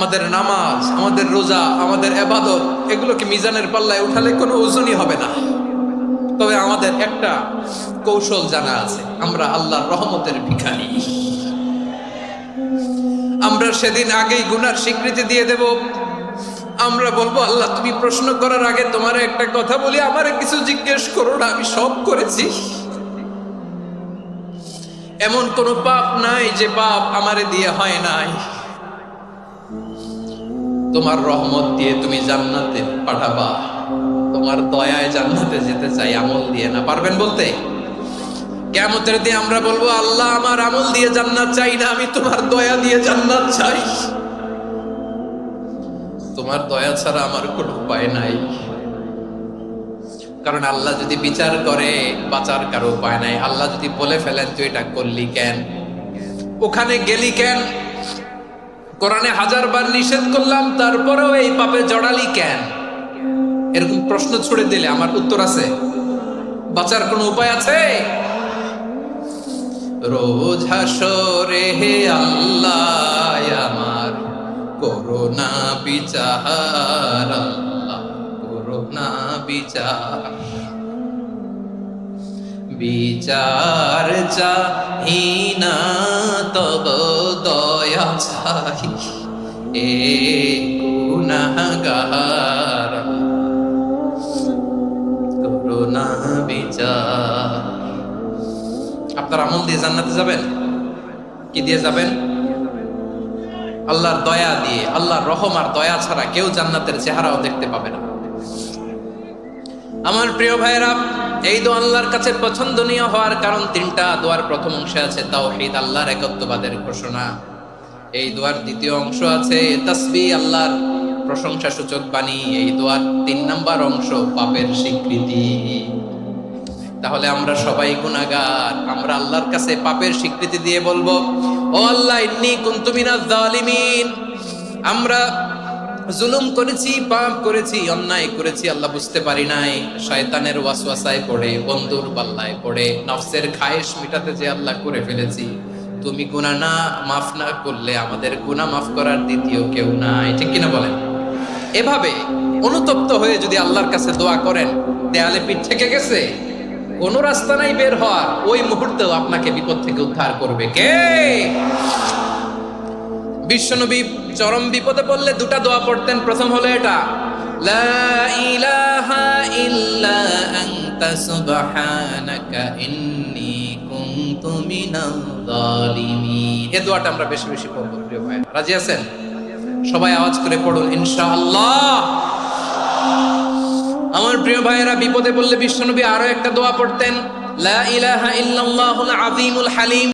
আমাদের নামাজ, আমাদের রোজা, আমাদের ইবাদত এগুলোকে মিজানের পাল্লায় উঠালে কোনো ওজনই হবে না। তবে আমাদের একটা কৌশল জানা আছে, আমরা আল্লাহর রহমতের ভিখারি। আমরা সেদিন আগেই গুনার স্বীকৃতি দিয়ে দেব। আমরা বলবো, আল্লাহ তুমি প্রশ্ন করার আগে তোমার একটা কথা বলি, আমারে কিছু জিজ্ঞেস করো না, আমি সব করেছি। এমন কোন পাপ নাই যে পাপ আমারে দিয়ে হয় নাই। তোমার রহমত দিয়ে তুমি জান্নাতে পাঠাবা, তোমার দয়ায় জান্নাতে যেতে চাই, আমল দিয়ে না। পারবেন বলতে? কিয়ামতের দিন আমরা বলবো, আল্লাহ আমার আমল দিয়ে জান্নাত চাই না, আমি তোমার দয়া দিয়ে জান্নাত চাই। তোমার দয়া ছাড়া আমার কোনো উপায় নাই। কারণ আল্লাহ যদি বিচার করে বাঁচার কারো উপায় নাই। আল্লাহ যদি বলে ফেলেন তুই এটা করলি কেন, ওখানে গেলি কেন, কোরআনে 1000 বার নিষেধ করলাম তারপরেও এই পাপে জড়ালি কেন, এরকম প্রশ্ন ছুড়ে দিলে আমার উত্তর আছে? বাঁচার কোনো উপায় আছে? রোজ হাসরে হে আল্লাহ আমার করোনা বিচার, আল্লাহ করোনা বিচার। বিচার চাহি না তব দয়া চাহি, এ গুনাহগার করোনা বিচার। আপনার আমল দিয়ে জান্নাতে যাবেন? কি দিয়ে যাবেন? আল্লাহর দয়া দিয়ে। আল্লাহর রহম আর দয়া ছাড়া কেউ জান্নাতের চেহারাও দেখতে পাবে না। আমার প্রিয় ভাইয়েরা, এই দোয়া আল্লাহর কাছে পছন্দনীয় হওয়ার কারণ 3টা। দোয়ার প্রথম অংশে আছে তাওহীদ, আল্লাহর একত্ববাদের ঘোষণা। এই দোয়ার দ্বিতীয় অংশ আছে তাসবিহ, আল্লাহর প্রশংসা সূচক বাণী। এই দোয়ার 3 নাম্বার অংশ পাপের স্বীকৃতি। তাহলে আমরা সবাই গুনাহগার। আমরা আল্লাহর কাছে পাপের স্বীকৃতি দিয়ে বলবো, ও আল্লাহ ইন্নী কুনতু মিনাজ জালিমিন, আমরা জুলুম করেছি, পাপ করেছি, অন্যায় করেছি, আল্লাহ বুঝতে পারি নাই। শয়তানের ওয়াসওয়াসায় পড়ে, বন্ধুর পাল্লায় পড়ে, নফসের খায়েশ মিটাতে যে আল্লাহ করে ফেলেছি। তুমি গুনাহ না মাফ না করলে আমাদের গুনাহ মাফ করার দ্বিতীয় কেউ নাই। ঠিক কিনা বলেন? এভাবে অনুতপ্ত হয়ে যদি আল্লাহর কাছে দোয়া করেন, দেয়ালে পিঠ থেকে গেছে, কোনো রাস্তা নাই বের হওয়ার, ওই মুহূর্তেও আপনাকে বিপদ থেকে উদ্ধার করবে কে? বিশ্বনবী চরম বিপদে পড়লে 2টা দোয়া পড়তেন। প্রথম হলো এটা, লা ইলাহা ইল্লা আনতা সুবহানাকা ইন্নী কুনতু মিনাজ জালিমিন। এই দোয়াটা আমরা বেশি বেশি পড়ব প্রিয় ভাই। রাজি আছেন? সবাই আওয়াজ করে পড়ুন ইনশাআল্লাহ। আমার প্রিয় ভাইয়েরা, বিপদে পড়লে বিশ্বনবী আরো একটা দোয়া পড়তেন, লা ইলাহা ইল্লাল্লাহুল আযীমুল হালিম।